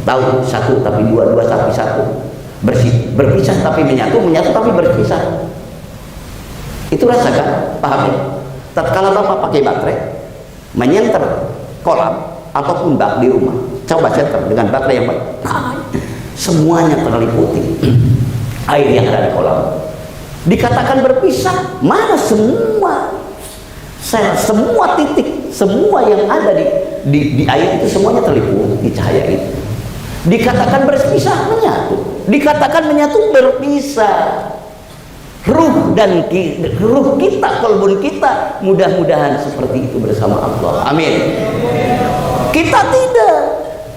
Tahu satu tapi dua, dua tapi satu. Berpisah tapi menyatu, menyatu tapi berpisah. Itu rasakan, paham ya? Tatkala Bapak pakai baterai, menyenter kolam ataupun bak di rumah, coba senter dengan baterai yang baik, semuanya terliputi air yang ada di kolam. Dikatakan berpisah, mana semua sel, semua titik, semua yang ada di air itu semuanya terliputi cahaya itu. Dikatakan berpisah, menyatu. Dikatakan menyatu, berpisah. Ruh kita, kolbun kita, mudah-mudahan seperti itu bersama Allah. Amin. Kita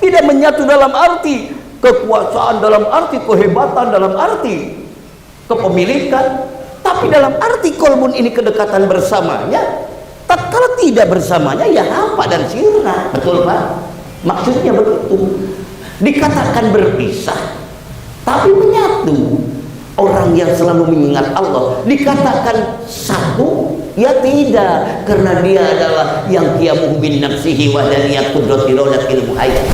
tidak menyatu dalam arti kekuasaan, dalam arti kehebatan, dalam arti kepemilikan, tapi dalam arti kolbun ini kedekatan bersamanya. Kalau tidak bersamanya ya hampa dan sirna, betul Pak? Maksudnya begitu. Dikatakan berpisah tapi menyatu. Orang yang selalu mengingat Allah dikatakan satu, ya tidak, karena dia adalah yang qiyamuhu bin nafsihi wa daniyat qudrati rodat ilmu hayat.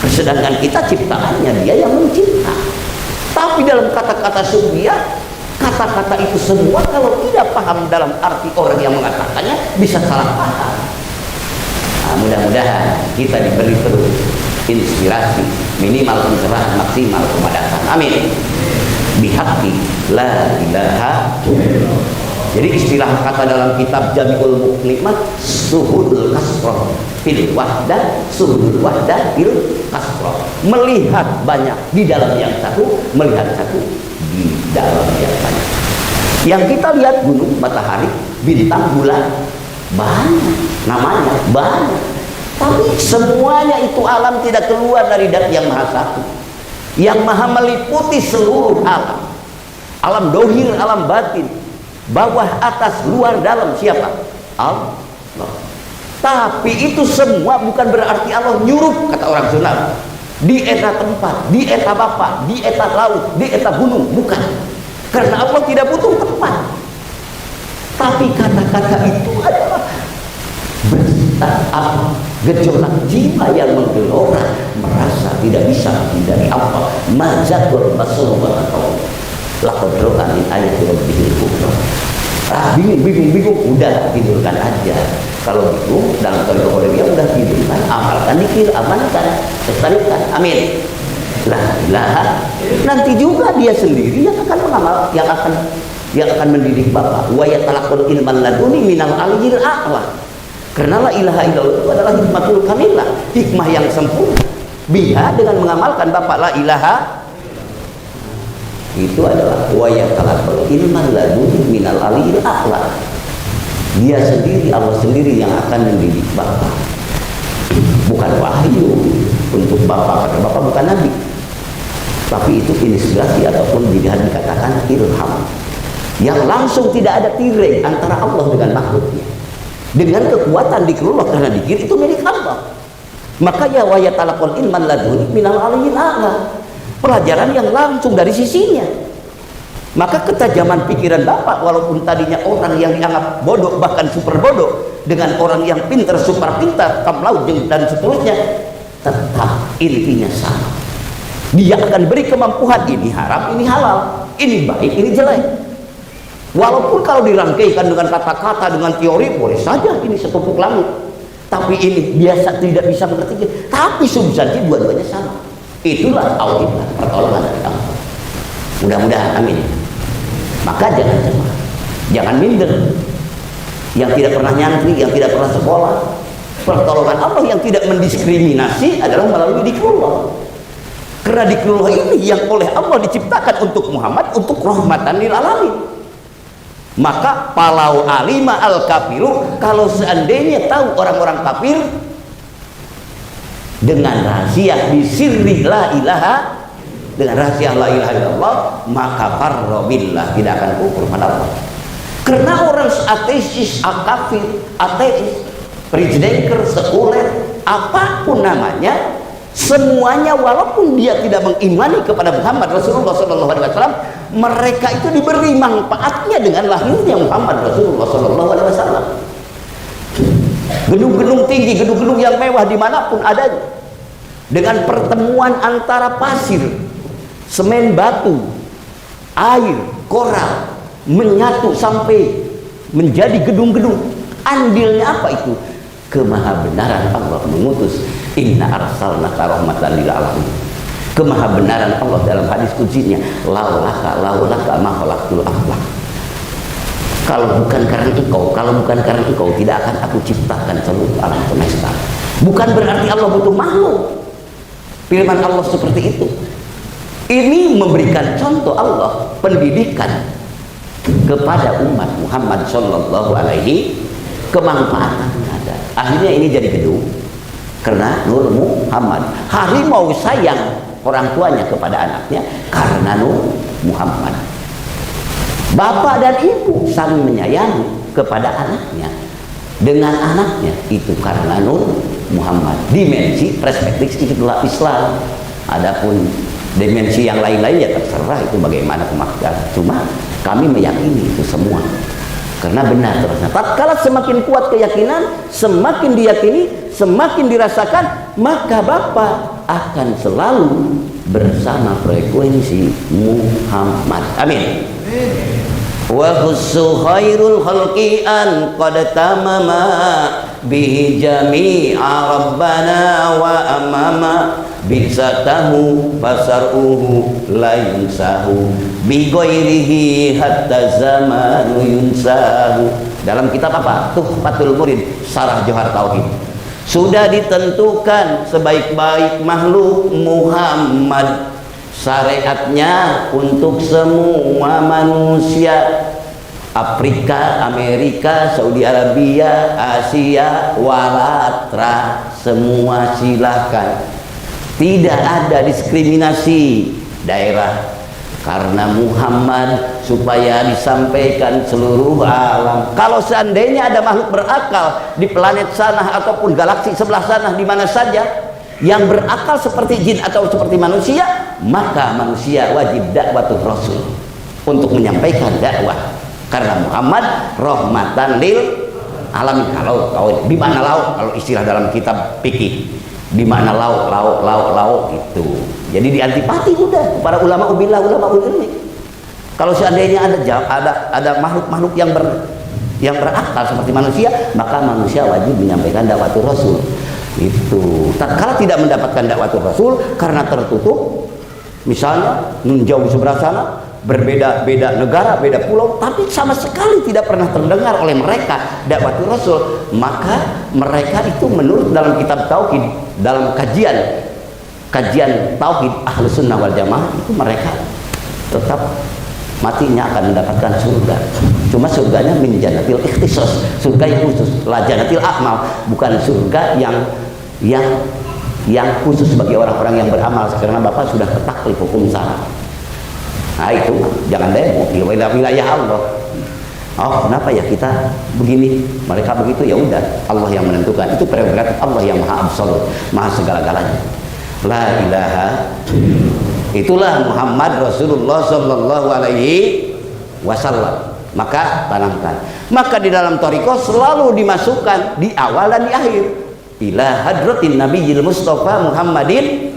Sedangkan kita ciptaannya dia yang mencipta. Tapi dalam kata-kata sunnah, kata-kata itu semua kalau tidak paham dalam arti orang yang mengatakannya bisa salah paham. Nah, mudah-mudahan kita diberi terus inspirasi, minimal pencerahan, maksimal kemadatan. Amin. Bihaqi la ilaha. Jadi istilah kata dalam kitab Jami'ul Nikmat, suhudul kasroh fil wahdah, suhudul wahdah fil kasroh. Melihat banyak di dalam yang satu, melihat satu di dalam yang banyak. Yang kita lihat gunung, matahari, bintang, bulan, banyak namanya, banyak. Tapi semuanya itu alam tidak keluar dari Dat yang Maha Satu, yang maha meliputi seluruh alam. Alam dohir, alam batin, bawah, atas, luar, dalam. Siapa? Allah. Tapi itu semua bukan berarti Allah nyuruh, kata orang Sunda, di eta tempat, di eta bapak, di eta laut, di eta gunung. Bukan. Karena Allah tidak butuh tempat. Tapi kata-kata itu adalah gejolak jiwa yang menggelora, merasa tidak bisa menghindari apa mazakur masulullah atau lakodrokan min ayat rabbihil kubra. Bingung, udah tidurkan aja. Kalau bingung dalam koridor dia udah tidurkan, amalkan dikir, amankan, lestarikan. Amin. La ilaha. Nanti juga dia sendiri yang akan mengamal, yang akan mendidik Bapak. Wa yatalaqul ilman laduni minal aliyil a'la. Karena la ilaha illallah itu adalah hikmatul kamilah, hikmah yang sempurna. Biha dengan mengamalkan Bapak la ilaha, itu adalah wa yatalaqul ilman laduni minal aliyil a'la. Dia sendiri, Allah sendiri yang akan mendidik Bapak. Bukan wahyu untuk Bapak, karena Bapak bukan nabi. Tapi itu inspirasi ataupun dikatakan ilham yang langsung, tidak ada tirai antara Allah dengan makhluknya. Dengan kekuatan dikrullah, karena dikir itu milik Allah. Maka ya wa yatalaqul ilman laduni minal aliyil a'la, pelajaran yang langsung dari sisinya. Maka ketajaman pikiran Bapak, walaupun tadinya orang yang dianggap bodoh, bahkan super bodoh, dengan orang yang pintar, super pintar, kamlau dan seterusnya, tetap intinya sama. Dia akan beri kemampuan, ini haram, ini halal, ini baik, ini jelek. Walaupun kalau dirangkaikan dengan kata-kata, dengan teori, boleh saja ini setupuk langit, tapi ini biasa tidak bisa mengerti. Tapi substansi dua-duanya sama. Itulah Allah, pertolongan dari Allah. Mudah-mudahan, amin. Maka jangan cemas, jangan minder. Yang tidak pernah nyantri, yang tidak pernah sekolah, pertolongan Allah yang tidak mendiskriminasi adalah melalui dikrullah. Karena dikrullah ini yang oleh Allah diciptakan untuk Muhammad, untuk rahmatan lil alamin. Maka palau alima al kafiru, kalau seandainya tahu orang-orang kafir dengan rahasia bisirri la ilaha, dengan rahasia la ilaha illallah, maka farrobillah, tidak akan kufur pada Allah. Karena orang ateis, kafir, ateis, prejudicer, sekuler, apapun namanya, semuanya walaupun dia tidak mengimani kepada Muhammad Rasulullah SAW, mereka itu diberi manfaatnya dengan lahirnya Muhammad Rasulullah SAW. Gedung-gedung tinggi, gedung-gedung yang mewah dimanapun adanya, dengan pertemuan antara pasir, semen, batu, air, koral menyatu sampai menjadi gedung-gedung. Andilnya apa itu? Kemahabenaran Allah mengutus inna arsalnaka rahmatan lil alamin. Kemahabenaran Allah dalam hadis kutsinya, laulaka ma khalaqtul aflaq. Kalau bukan karena engkau tidak akan aku ciptakan seluruh alam semesta. Bukan berarti Allah butuh makhluk. Firman Allah seperti itu. Ini memberikan contoh Allah pendidikan kepada umat Muhammad sallallahu alaihi, kemanfaatan ada. Akhirnya ini jadi gedung karena Nur Muhammad. Harimau sayang orang tuanya kepada anaknya karena Nur Muhammad. Bapak dan ibu saling menyayangi kepada anaknya dengan anaknya itu karena Nur Muhammad. Dimensi perspektif itulah Islam. Adapun dimensi yang lain-lain ya terserah itu bagaimana pemakaian. Cuma kami meyakini itu semua karena benar terusnya. Tatkala semakin kuat keyakinan, semakin diyakini, semakin dirasakan, maka Bapak akan selalu bersama frekuensi Muhammad. Amin. Wa khussu khairul khalqi an qad tamama bihi jami'a rabbana wa amama bisatahu fasaruhu la yunsahu bi ghairihi hatta zamanu yunsahu. Dalam kitab apa? Tuhfatul Murid Syarah Johar Tauhid. Sudah ditentukan sebaik-baik makhluk Muhammad, syariatnya untuk semua manusia, Afrika, Amerika, Saudi Arabia, Asia, Walatra, semua silahkan. Tidak ada diskriminasi daerah karena Muhammad supaya disampaikan seluruh alam. Kalau seandainya ada makhluk berakal di planet sana ataupun galaksi sebelah sana di mana saja yang berakal seperti jin atau seperti manusia, maka manusia wajib dakwatul rasul untuk menyampaikan dakwah karena Muhammad rahmatan lil alamin. Kalau di mana lauk, kalau istilah dalam kitab fikih, di mana lauk itu. Jadi di antipati udah para ulama ubillah, ulama ulilmi. Kalau seandainya ada makhluk-makhluk yang berakal seperti manusia, maka manusia wajib menyampaikan dakwatul rasul. Itu tatkala tidak mendapatkan dakwatul rasul karena tertutup, misalnya jauh sebelah sana, berbeda-beda negara, beda pulau, tapi sama sekali tidak pernah terdengar oleh mereka dakwatul rasul, maka mereka itu menurut dalam kitab tauhid, dalam kajian tauhid Ahlus Sunnah wal Jamaah, itu mereka tetap matinya akan mendapatkan surga. Cuma surganya min jannatil ikhtisos, surga yang khusus, la jannatil a'mal, bukan surga yang khusus bagi orang-orang yang beramal karena Bapak sudah ketaklif hukum sana. Nah itu jangan demo di wilayah Allah. Oh kenapa ya kita begini, mereka begitu, ya udah Allah yang menentukan, itu prerogatif Allah yang maha absolut, maha segala-galanya. La ilaha, itulah Muhammad Rasulullah sallallahu alaihi wasallam. Maka tanamkan. Maka di dalam thariqah selalu dimasukkan di awal dan di akhir ila hadratin nabiyil mustafa Muhammadin.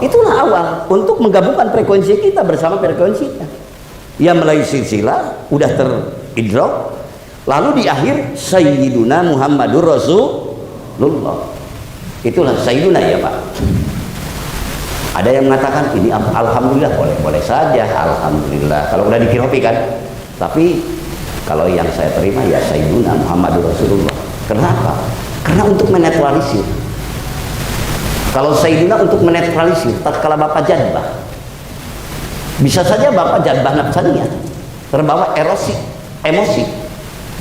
Itulah awal untuk menggabungkan frekuensi kita bersama frekuensinya yang melalui silsilah udah teridrok, lalu di akhir sayyiduna Muhammadur Rasulullah. Itulah sayyiduna ya Pak. Ada yang mengatakan ini alhamdulillah, boleh saja alhamdulillah kalau udah dikiropi kan. Tapi kalau yang saya terima ya sayyiduna Muhammadur Rasulullah. Kenapa? Karena untuk menetralisir. Kalau sayyiduna untuk menetralisir, tatkala Bapak jadbah, bisa saja Bapak jadbah nafsaniyah, terbawa emosi,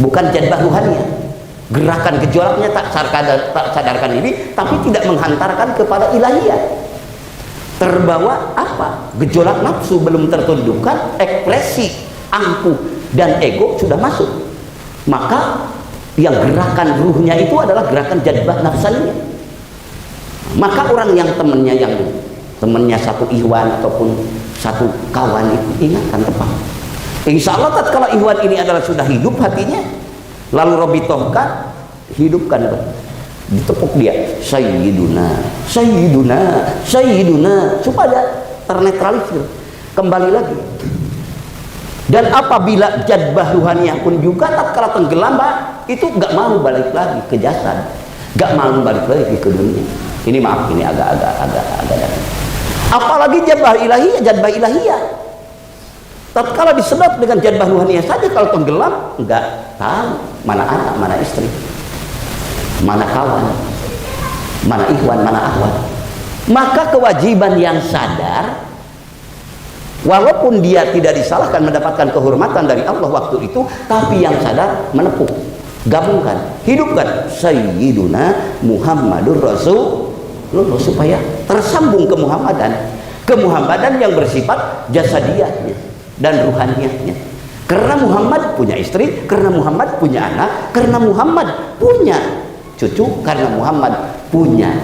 bukan jadbah ruhaniyah. Gerakan gejolaknya tak sadarkan diri, tapi tidak menghantarkan kepada ilahiyah. Terbawa apa? Gejolak nafsu belum tertundukkan, ekspresi angkuh dan ego sudah masuk. Maka yang gerakan ruhnya itu adalah gerakan jadbah nafsaniyah. Maka orang yang temannya satu ikhwan ataupun satu kawan itu ingatkan tepat. Insya Allah tatkala ikhwan ini adalah sudah hidup hatinya, lalu robitohkan, hidupkan ditepuk dia, Sayyiduna, Sayyiduna, Sayyiduna, supaya ternetralisir, kembali lagi. Dan apabila jadbah ruhaniyah pun juga tatkala tenggelam, itu nggak mau balik lagi ke jasad, nggak mau balik lagi ke dunia. Ini maaf, ini agak. Apalagi jadbah ilahiyah, tatkala disedot dengan jadbah ruhaniyah saja, kalau tenggelam nggak tahu mana anak, mana istri, mana kawan, mana ikhwan, mana akhwat. Maka kewajiban yang sadar, walaupun dia tidak disalahkan mendapatkan kehormatan dari Allah waktu itu, tapi yang sadar menepuk, gabungkan, hidupkan Sayyiduna Muhammadur Rasulullah, supaya tersambung kemuhammadan yang bersifat jasadiyahnya dan ruhaniyahnya. Karena Muhammad punya istri, karena Muhammad punya anak, karena Muhammad punya cucu, karena Muhammad punya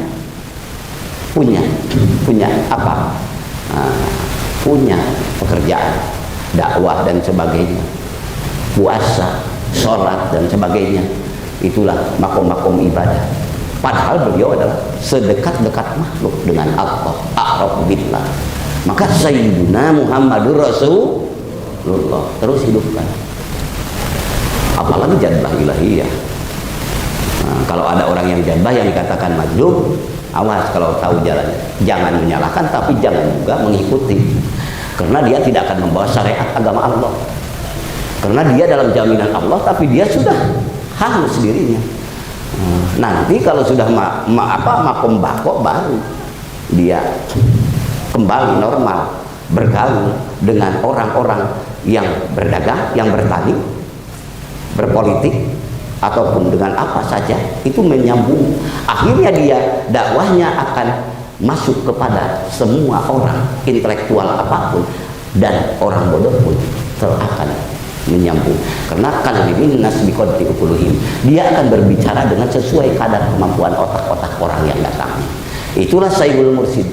apa? Punya pekerjaan, dakwah dan sebagainya, puasa, sholat dan sebagainya. Itulah makom-makom ibadah. Padahal beliau adalah sedekat-dekat makhluk dengan Allah, a'raf billah. Maka Sayyiduna Muhammadur Rasulullah terus hidupkan. Apalagi jadbah ilahiyah. Nah, kalau ada orang yang jadbah yang dikatakan majnun, awas kalau tahu jalannya. Jangan menyalahkan, tapi jangan juga mengikuti. Karena dia tidak akan membawa syariat agama Allah. Karena dia dalam jaminan Allah, tapi dia sudah hangus dirinya. Nanti kalau sudah makom bako, baru dia kembali normal, bergaul dengan orang-orang yang berdagang, yang bertani, berpolitik, ataupun dengan apa saja, itu menyambung. Akhirnya dia dakwahnya akan masuk kepada semua orang, intelektual apapun dan orang bodoh pun akan menyambung. Karena kalimin nas biqadri uquluhim, dia akan berbicara dengan sesuai kadar kemampuan otak-otak orang yang datang. Itulah Sayyidul Mursyid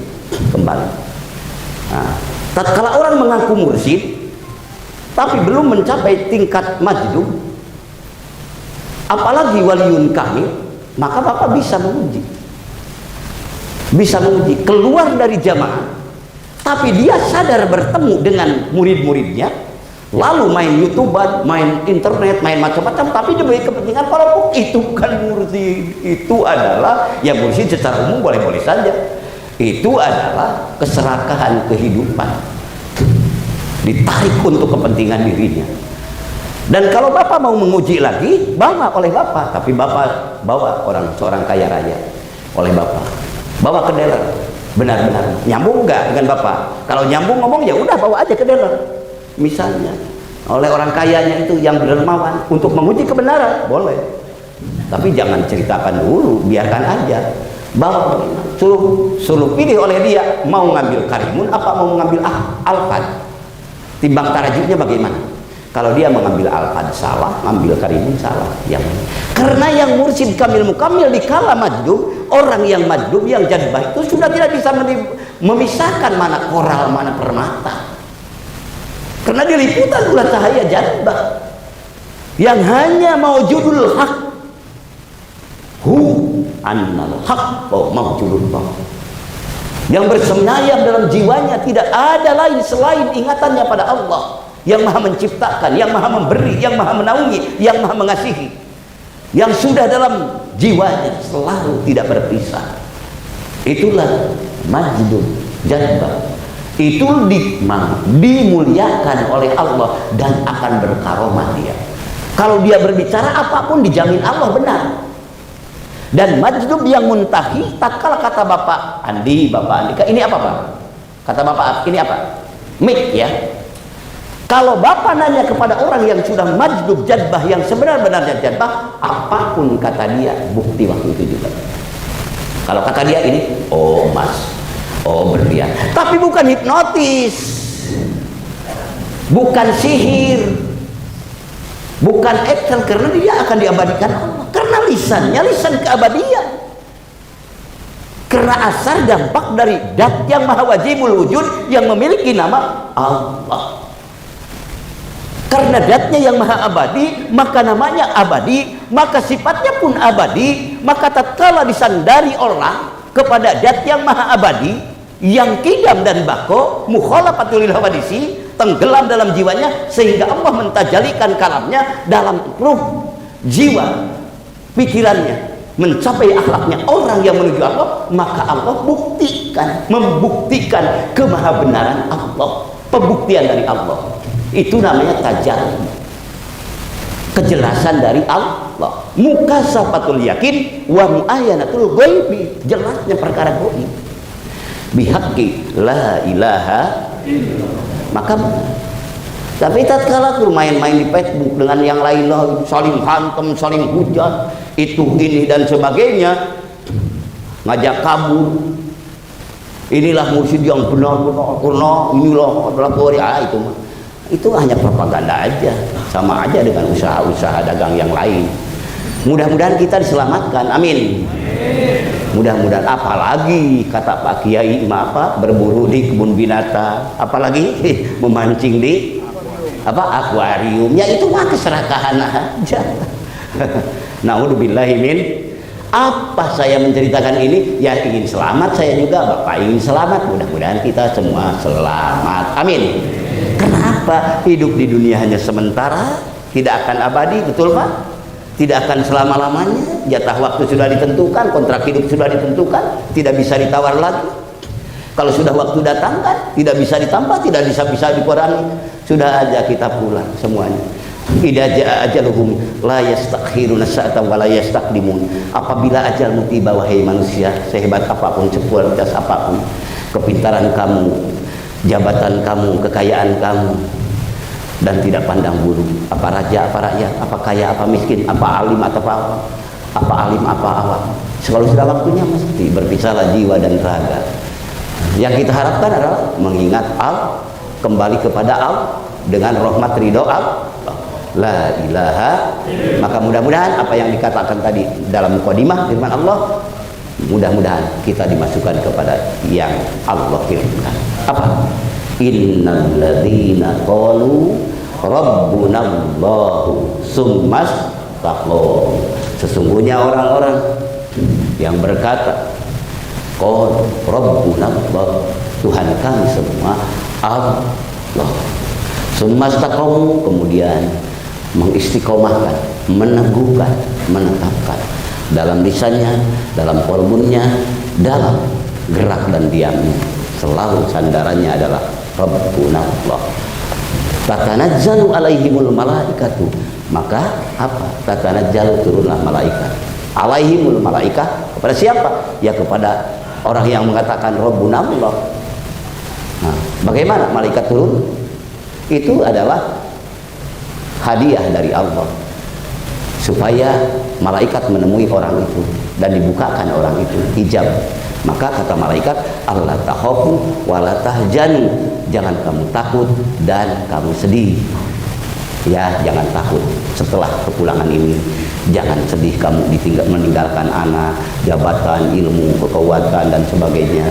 kembali. Nah, tatkala orang mengaku mursyid tapi belum mencapai tingkat majdub, apalagi waliyun kamil, maka Bapak bisa menguji keluar dari jamaah, tapi dia sadar bertemu dengan murid-muridnya, lalu main YouTuber, main internet, main macam-macam, tapi demi kepentingan walaupun itu kan mursyid, itu adalah ya mursyid secara umum boleh-boleh saja, itu adalah keserakahan kehidupan, ditarik untuk kepentingan dirinya. Dan kalau Bapak mau menguji lagi, bawa oleh Bapak, tapi Bapak bawa seorang kaya raya oleh Bapak, bawa ke dealer, benar-benar nyambung nggak dengan Bapak? Kalau nyambung ngomong ya udah bawa aja ke dealer, misalnya oleh orang kayanya itu yang dermawan untuk menguji kebenaran, boleh, tapi jangan ceritakan dulu, biarkan aja, bawa, suruh pilih oleh dia, mau ngambil Karimun apa mau ngambil Alfad, timbang tarajuknya bagaimana. Kalau dia mengambil Alfad salah, ngambil Karimun salah. Karena yang mursyid kamil mukamil dikala majdub, orang yang majdub, yang jadbah itu sudah tidak bisa memisahkan mana koral, mana permata. Karena diliputan oleh cahaya jadbah yang hanya maujudul haq, hu annal haq maujudul haq, yang bersemayam dalam jiwanya tidak ada lain selain ingatannya pada Allah yang maha menciptakan, yang maha memberi, yang maha menaungi, yang maha mengasihi, yang sudah dalam jiwanya selalu tidak berpisah. Itulah majdub jadbah. Itu dimuliakan oleh Allah dan akan berkaromah dia. Kalau dia berbicara apapun dijamin Allah benar. Dan majdub yang muntahi, tatkala kata Bapak Andika, ini apa Pak? Kata Bapak, ini apa? Mik ya. Kalau Bapak nanya kepada orang yang sudah majdub jadbah, yang sebenar-benarnya jadbah, apapun kata dia, bukti waktu itu juga. Kalau kata dia ini, oh emas, oh berlian, tapi bukan hipnotis, bukan sihir, bukan Excel, karena dia akan diabadikan Allah. Karena lisannya lisan keabadian. Karena asal dampak dari dat yang maha wajibul wujud yang memiliki nama Allah. Karena datnya yang maha abadi, maka namanya abadi, maka sifatnya pun abadi. Maka tatkala disandari orang kepada zat yang maha abadi, yang kidam dan bako, mukhalafatul hawadisi, tenggelam dalam jiwanya, sehingga Allah mentajalikan kalamnya dalam ruh, jiwa, pikirannya, mencapai akhlaknya orang yang menuju Allah. Maka Allah membuktikan kemahabenaran Allah, pembuktian dari Allah. Itu namanya tajalli, kejelasan dari Allah. Mukasafatul yakin wa muayanatul ghaibi, jelasnya perkara gaib. Bihaqqi la ilaha illallah. Maka tapi tatkala main-main di Facebook dengan yang lain, saling hantam, saling hujat, itu ini dan sebagainya, ngajak kabur, inilah mursyid yang benar-benar inilah adalah Korea, itu hanya propaganda aja, sama aja dengan usaha-usaha dagang yang lain. Mudah-mudahan kita diselamatkan, amin. Mudah-mudahan. Apalagi kata Pak Kiai apa, berburu di kebun binatang, apalagi memancing di akuarium, ya itu mah keserakahan aja. Naudzubillahi min. Apa saya menceritakan ini? Ya ingin selamat, saya juga Bapak ingin selamat. Mudah-mudahan kita semua selamat, amin. Kenapa? Hidup di dunia hanya sementara, tidak akan abadi, betul Pak? Tidak akan selama-lamanya. Jatah waktu sudah ditentukan, kontrak hidup sudah ditentukan, tidak bisa ditawar lagi. Kalau sudah waktu datang kan tidak bisa ditambah, tidak bisa dikurangi. Sudah aja kita pulang semuanya. Idza jaa ajaluhum la yastakhiruna sa'atan wa la yastaqdimun. Apabila ajalmu tiba wahai manusia, sehebat apapun, secerdas apapun, kepintaran kamu, jabatan kamu, kekayaan kamu, dan tidak pandang bulu, apa raja, apa rakyat, apa kaya, apa miskin, apa alim atau apa alim, apa awam. Kalau sudah waktunya mesti berpisahlah jiwa dan raga. Yang kita harapkan adalah mengingat Allah, kembali kepada Allah dengan rahmat ridho Allah. La ilaha. Maka mudah-mudahan apa yang dikatakan tadi dalam mukadimah firman Allah, mudah-mudahan kita dimasukkan kepada yang Allah kirimkan. Apa? Innal ladzina qalu rabbunallahu tsumastaqamu. Sesungguhnya orang-orang yang berkata qul rabbunallah, Tuhan kami semua Allah. Tsumastaqamu, kemudian mengistiqomahkan, meneguhkan, menetapkan dalam lisannya, dalam qalbunya, dalam gerak dan diamnya, selalu sandarannya adalah Rabbuna Allah. Tatanazzalu alaihimul malaikatu. Maka apa? Tatanazzalu, turunlah malaikat. Alaihimul malaikah, kepada siapa? Ya kepada orang yang mengatakan Rabbuna Allah. Nah, bagaimana malaikat turun? Itu adalah hadiah dari Allah supaya malaikat menemui orang itu dan dibukakan orang itu hijab. Maka kata malaikat, Allah takhafu wa la tahzanu, jangan kamu takut dan kamu sedih. Ya, jangan takut setelah kepulangan ini, jangan sedih kamu meninggalkan anak, jabatan, ilmu, kekuatan dan sebagainya,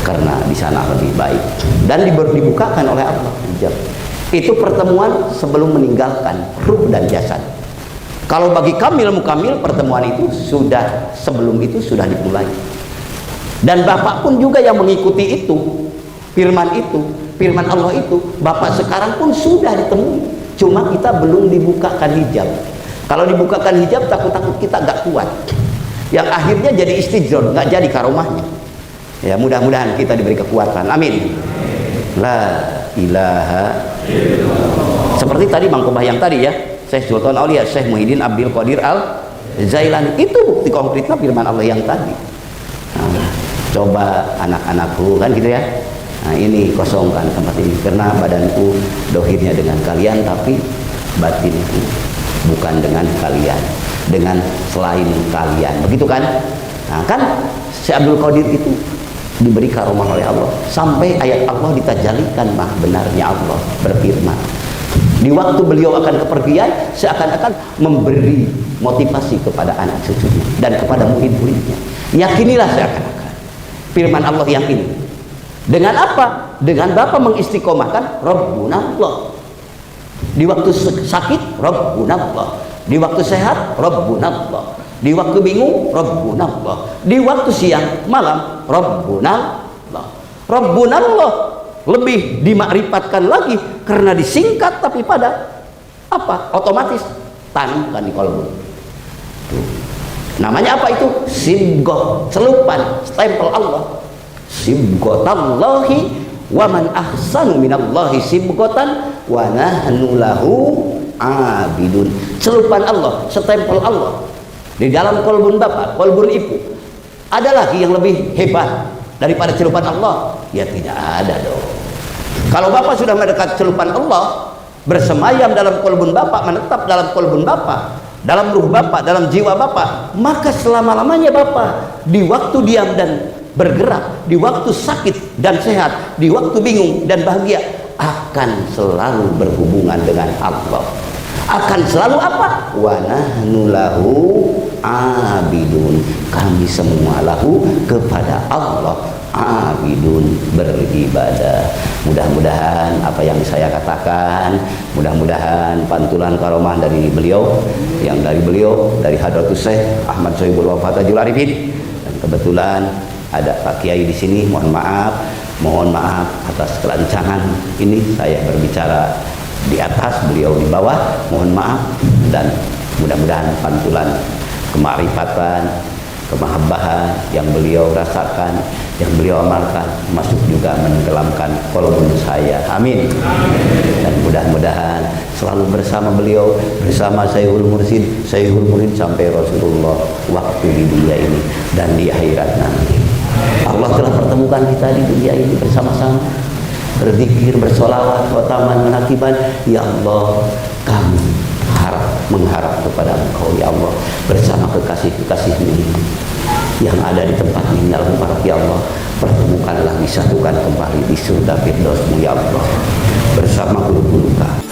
karena di sana lebih baik. Dan dibukakan oleh Allah hijab. Itu pertemuan sebelum meninggalkan ruh dan jasad. Kalau bagi kamil mukamil, pertemuan itu sudah, sebelum itu sudah dimulai. Dan Bapak pun juga yang mengikuti itu, firman Allah itu, Bapak sekarang pun sudah ditemui. Cuma kita belum dibukakan hijab. Kalau dibukakan hijab, takut-takut kita gak kuat. Yang akhirnya jadi istijron, gak jadi karomahnya. Ya, mudah-mudahan kita diberi kekuatan. Amin. La ilaha illallah. Seperti tadi Mangkubah yang tadi ya, Syekh Sultan Aulia Syekh Muhyiddin Abdul Qadir Al-Zailani, itu bukti konkretnya firman Allah yang tadi. Nah, coba anak-anakku kan gitu ya, nah ini kosongkan tempat ini karena badanku dohirnya dengan kalian, tapi batinku bukan dengan kalian, dengan selain kalian, begitu kan? Nah kan Syekh Abdul Qadir itu diberi karomah oleh Allah sampai ayat Allah ditajalikan mah benarnya Allah berfirman. Di waktu beliau akan kepergian, seakan-akan memberi motivasi kepada anak cucunya dan kepada murid-muridnya. Yakinilah seakan-akan firman Allah yang ini. Dengan apa? Dengan Bapak mengistiqomahkan Rabbuna Allah. Di waktu sakit Rabbuna Allah. Di waktu sehat, Rabbunallah. Di waktu bingung, Rabbunallah. Di waktu siang, malam, Rabbunallah. Rabbunallah lebih dimakrifatkan lagi karena disingkat tapi pada apa? Otomatis tanamkan di kolbu. Namanya apa itu? Sibgoh, celupan, stempel Allah. Sibgotallahi wa man ahsanu minallahi sibgotan wa nahnu lahu abidun. Celupan Allah, stempel Allah di dalam kolbun bapak, kolbun ibu. Ada lagi yang lebih hebat daripada celupan Allah? Ya tidak ada dong. Kalau bapak sudah mendekat celupan Allah, bersemayam dalam kolbun bapak, menetap dalam kolbun bapak, dalam ruh bapak, dalam jiwa bapak, maka selama-lamanya bapak di waktu diam dan bergerak, di waktu sakit dan sehat, di waktu bingung dan bahagia, akan selalu berhubungan dengan Allah. Akan selalu apa? Wa nahnu lahu abidun. Kami semua lahu kepada Allah abidun, beribadah. Mudah-mudahan apa yang saya katakan, mudah-mudahan pantulan karomah dari beliau, dari Hadratus Syekh Ahmad Sohibul Wafat Tajul Arifin, dan kebetulan ada Pak Kiai di sini. Mohon maaf atas kelancangan ini, saya berbicara di atas, beliau di bawah. Mohon maaf, dan mudah-mudahan pantulan kemarifatan, kemahabbahan yang beliau rasakan, yang beliau amalkan, masuk juga menenggelamkan kolbun saya. Amin. Dan mudah-mudahan selalu bersama beliau, bersama Syekhul Mursyid sampai Rasulullah waktu di dunia ini dan di akhirat nanti. Allah telah pertemukan kita di dunia ini bersama-sama, berzikir, bersolawat, wataman, menakiban. Ya Allah, kami mengharap kepada Engkau ya Allah, bersama kekasih-kekasih-Mu yang ada di tempat ini Al-Mubarak ya Allah, pertemukanlah, disatukan kembali di surga Firdaus-Mu ya Allah, bersama guru-guru kami.